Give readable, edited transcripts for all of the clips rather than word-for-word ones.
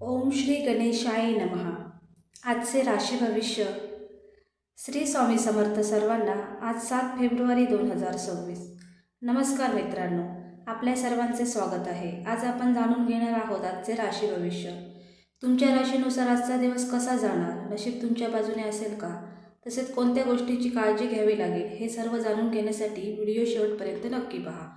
ओम श्री गणेशाय नमः. आजचे राशी भविष्य. श्री स्वामी समर्थ सर्वांना. आज 7 फेब्रुवारी 2026. नमस्कार मित्रांनो, आपल्या सर्वांचे स्वागत आहे. आज आपण जाणून घेणार आहोत आजचे राशी भविष्य. तुमच्या राशीनुसार आजचा दिवस कसा जाणार, नशीब तुमच्या बाजूने असेल का, तसेच कोणत्या गोष्टीची काळजी घ्यावी लागेल, हे सर्व जाणून घेण्यासाठी व्हिडिओ शेवटपर्यंत नक्की पहा.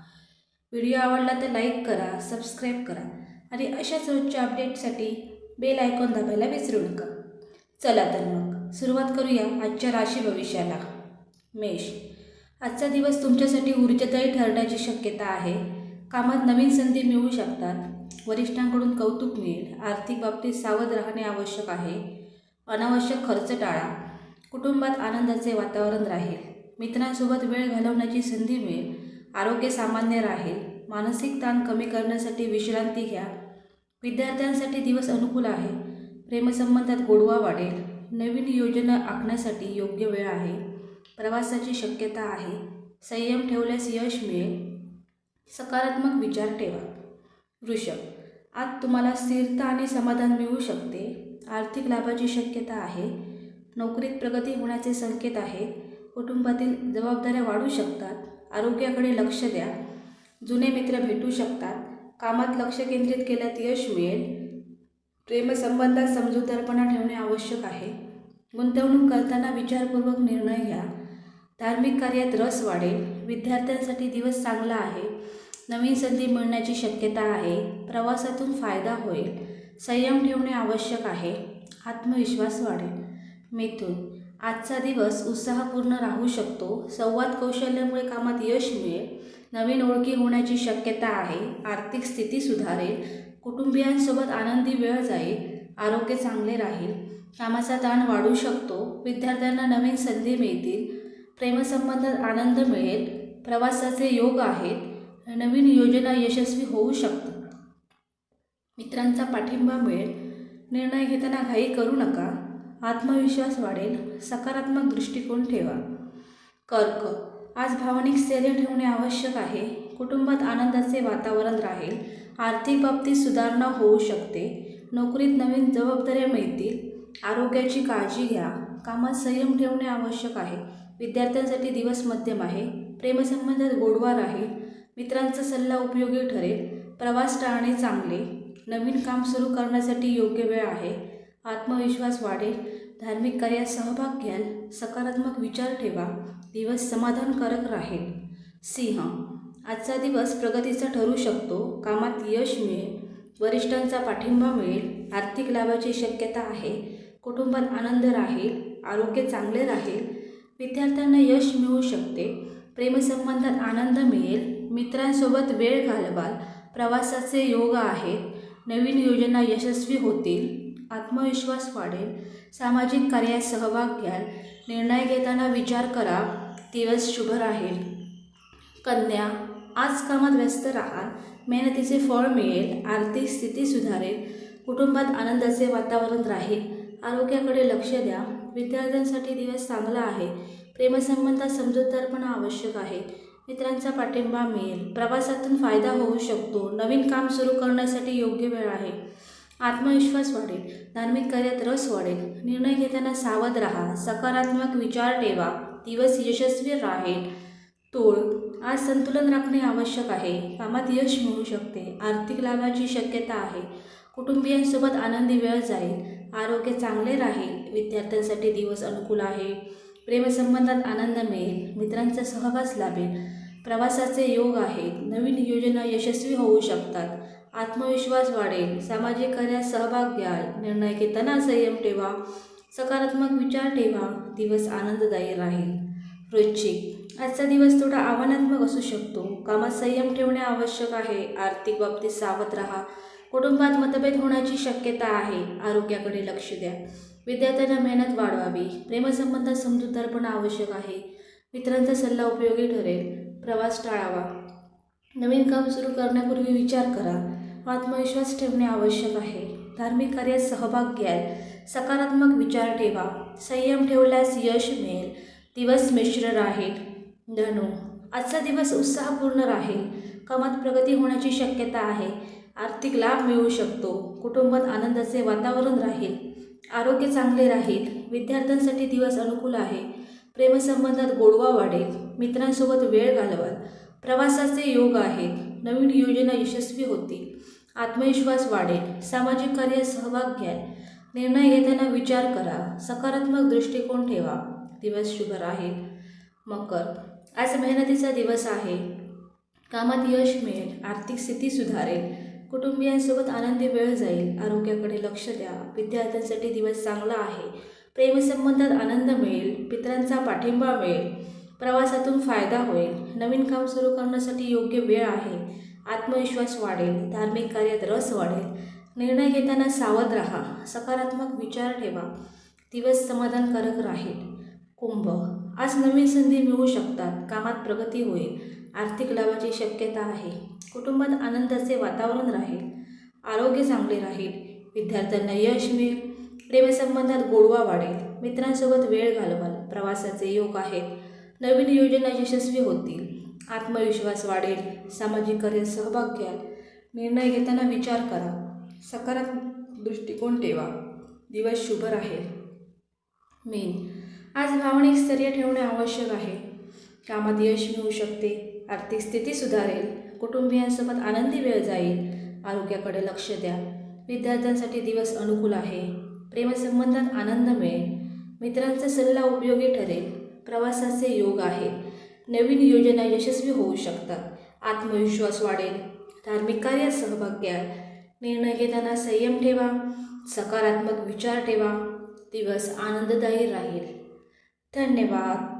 व्हिडिओ आवडला तर लाईक करा, सबस्क्राईब करा आणि अशाच रोजच्या अपडेटसाठी बेल आयकॉन दाबायला विसरू नका. चला तर मग सुरुवात करूया आजच्या राशी भविष्याला. मेष. आजचा दिवस तुमच्यासाठी ऊर्जादायी ठरण्याची शक्यता आहे. कामात नवीन संधी मिळू शकतात. वरिष्ठांकडून कौतुक मिळेल. आर्थिक बाबतीत सावध राहणे आवश्यक आहे. अनावश्यक खर्च टाळा. कुटुंबात आनंदाचे वातावरण राहील. मित्रांसोबत वेळ घालवण्याची संधी मिळेल. आरोग्य सामान्य राहील. मानसिक ताण कमी करण्यासाठी विश्रांती घ्या. विद्यार्थ्यांसाठी दिवस अनुकूल आहे. प्रेमसंबंधात गोडवा वाढेल. नवीन योजना आखण्यासाठी योग्य वेळ आहे. प्रवासाची शक्यता आहे. संयम ठेवल्यास यश मिळेल. सकारात्मक विचार ठेवा. वृषभ. आज तुम्हाला स्थिरता आणि समाधान मिळू शकते. आर्थिक लाभाची शक्यता आहे. नोकरीत प्रगती होण्याचे संकेत आहेत. कुटुंबातील जबाबदाऱ्या वाढू शकतात. आरोग्याकडे लक्ष द्या. जुने मित्र भेटू शकतात. कामात लक्ष केंद्रित केल्यात यश मिळेल. प्रेमसंबंधात समजूतदारपणा ठेवणे आवश्यक आहे. गुंतवणूक करताना विचारपूर्वक निर्णय घ्या. धार्मिक कार्यात रस वाढेल. विद्यार्थ्यांसाठी दिवस चांगला आहे. नवीन संधी मिळण्याची शक्यता आहे. प्रवासातून फायदा होईल. संयम ठेवणे आवश्यक आहे. आत्मविश्वास वाढेल. मिथुन. आजचा दिवस उत्साहपूर्ण राहू शकतो. संवाद कौशल्यामुळे कामात यश मिळेल. नवीन ओळखी होण्याची शक्यता आहे. आर्थिक स्थिती सुधारेल. कुटुंबियांसोबत आनंदी वेळ जाईल. आरोग्य चांगले राहील. कामाचा ताण वाढू शकतो. विद्यार्थ्यांना नवीन संधी मिळतील. प्रेमसंबंधात आनंद मिळेल. प्रवासाचे योग आहेत. नवीन योजना यशस्वी होऊ शकतात. मित्रांचा पाठिंबा मिळेल. निर्णय घेताना घाई करू नका. आत्मविश्वास वाढेल. सकारात्मक दृष्टिकोन ठेवा. कर्क. आज भावनिक स्थैर्य ठेवणे आवश्यक आहे. कुटुंबात आनंदाचे वातावरण राहील. आर्थिक बाबतीत सुधारणा होऊ शकते. नोकरीत नवीन जबाबदाऱ्या मिळतील. आरोग्याची काळजी घ्या. कामात संयम ठेवणे आवश्यक आहे. विद्यार्थ्यांसाठी दिवस मध्यम आहे. प्रेमसंबंधात गोडवा राहील. मित्रांचा सल्ला उपयोगी ठरेल. प्रवास टाळणे चांगले. नवीन काम सुरू करण्यासाठी योग्य वेळ आहे. आत्मविश्वास वाढेल. धार्मिक कार्यात सहभाग घ्याल. सकारात्मक विचार ठेवा. दिवस समाधानकारक राहील. सिंह. आजचा दिवस प्रगतीचा ठरू शकतो. कामात यश मिळेल. वरिष्ठांचा पाठिंबा मिळेल. आर्थिक लाभाची शक्यता आहे. कुटुंबात आनंद राहील. आरोग्य चांगले राहील. विद्यार्थ्यांना यश मिळू शकते. प्रेमसंबंधात आनंद मिळेल. मित्रांसोबत वेळ घालवाल. प्रवासाचे योग आहेत. नवीन योजना यशस्वी होतील. आत्मविश्वास वाढेल. सामाजिक कार्यात सहभाग घ्याल. निर्णय घेताना विचार करा. दिवस शुभ राहील. कन्या. आज कामात व्यस्त राहा. मेहनतीचे फळ मिळेल. आर्थिक स्थिती सुधारेल. कुटुंबात आनंदाचे वातावरण राहील. आरोग्याकडे लक्ष द्या. विद्यार्थ्यांसाठी दिवस चांगला आहे. प्रेमसंबंधात समजूतदारपणा आवश्यक आहे. मित्रांचा पाठिंबा मिळेल. प्रवासातून फायदा होऊ शकतो. नवीन काम सुरू करण्यासाठी योग्य वेळ आहे. आत्मविश्वास वाढेल. धार्मिक कार्यात रस वाढेल. निर्णय घेताना सावध राहा. सकारात्मक विचार ठेवा. दिवस यशस्वी राहील. तूळ. आज संतुलन राखणे आवश्यक आहे. कामात यश मिळू शकते. आर्थिक लाभाची शक्यता आहे. कुटुंबियांसोबत आनंदी वेळ जाईल. आरोग्य चांगले राहील. विद्यार्थ्यांसाठी दिवस अनुकूल आहे. प्रेमसंबंधात आनंद मिळेल. मित्रांचा सहवास लाभेल. प्रवासाचे योग आहेत. नवीन योजना यशस्वी होऊ शकतात. आत्मविश्वास वाढेल. सामाजिक कार्यात सहभाग घ्या. निर्णय घेताना संयम ठेवा. सकारात्मक विचार ठेवा. दिवस आनंददायी राहील. वृश्चिक. आजचा दिवस थोडा आव्हानात्मक असू शकतो. कामात संयम ठेवणे आवश्यक आहे. आर्थिक बाबतीत सावध राहा. कुटुंबात मतभेद होण्याची शक्यता आहे. आरोग्याकडे लक्ष द्या. विद्यार्थ्यांना मेहनत वाढवावी. प्रेमसंबंधात समजूतदारपणा आवश्यक आहे. मित्रांचा सल्ला उपयोगी ठरेल. प्रवास टाळावा. नवीन काम सुरू करण्यापूर्वी विचार करा. आत्मविश्वास ठेवणे आवश्यक आहे. धार्मिक कार्यात सहभाग घ्याल. सकारात्मक विचार ठेवा. संयम ठेवल्यास यश मिळेल. दिवस मिश्र राहील. धनु. आजचा दिवस उत्साहपूर्ण राहील. कामात प्रगती होण्याची शक्यता आहे. आर्थिक लाभ मिळू शकतो. कुटुंबात आनंदाचे वातावरण राहील. आरोग्य चांगले राहील. विद्यार्थ्यांसाठी दिवस अनुकूल आहे. प्रेमसंबंधात गोडवा वाढेल. मित्रांसोबत वेळ घालवाल. प्रवासाचे योग आहेत. नवीन योजना यशस्वी होतील. आत्मविश्वास वाढेल. सामाजिक कार्यात सहभाग घ्याल. निर्णय घेताना विचार करा. सकारात्मक दृष्टिकोन ठेवा. दिवस शुभ राहील. मकर, आज मेहनतीचा दिवस आहे. कामात यश मिळेल. आर्थिक स्थिती सुधारेल. कुटुंबियांसोबत आनंदी वेळ जाईल. आरोग्याकडे लक्ष द्या. विद्यार्थ्यांसाठी दिवस चांगला आहे. प्रेमसंबंधात आनंद मिळेल. पितरांचा पाठिंबा मिळेल. प्रवासातून फायदा होईल. नवीन काम सुरू करण्यासाठी योग्य वेळ आहे. आत्मविश्वास वाढेल. धार्मिक कार्यात रस वाढेल. निर्णय घेताना सावध राहा. सकारात्मक विचार ठेवा. दिवस समाधानकारक राहील. कुंभ, आज नवीन संधी मिळू शकतात. कामात प्रगती होईल. आर्थिक लाभाची शक्यता आहे. कुटुंबात आनंदाचे वातावरण राहील. आरोग्य चांगले राहील. विद्यार्थ्यांना यश मिळेल. प्रेमसंबंधात गोडवा वाढेल. मित्रांसोबत वेळ घालवाल. प्रवासाचे योग आहेत. नवीन योजना यशस्वी होतील. आत्मविश्वास वाढेल. सामाजिक कार्यात सहभाग घ्याल. निर्णय घेताना विचार करा. सकारात्मक दृष्टिकोन ठेवा. दिवस शुभ राहील. मीन, आज भावनिक स्थैर्य ठेवणे आवश्यक आहे. कामात यश मिळू शकते. आर्थिक स्थिती सुधारेल. कुटुंबियांसोबत आनंदी वेळ जाईल. आरोग्याकडे लक्ष द्या. विद्यार्थ्यांसाठी दिवस अनुकूल आहे. प्रेमसंबंधात आनंद मिळेल. मित्रांचा सल्ला उपयोगी ठरेल. प्रवासाचे योग आहे. नवीन योजना यशस्वी होऊ शकतात. आत्मविश्वास वाढेल. धार्मिक कार्यात सहभाग घ्या. निर्णय घेताना संयम ठेवा. सकारात्मक विचार ठेवा. दिवस आनंददायी राहील. धन्यवाद.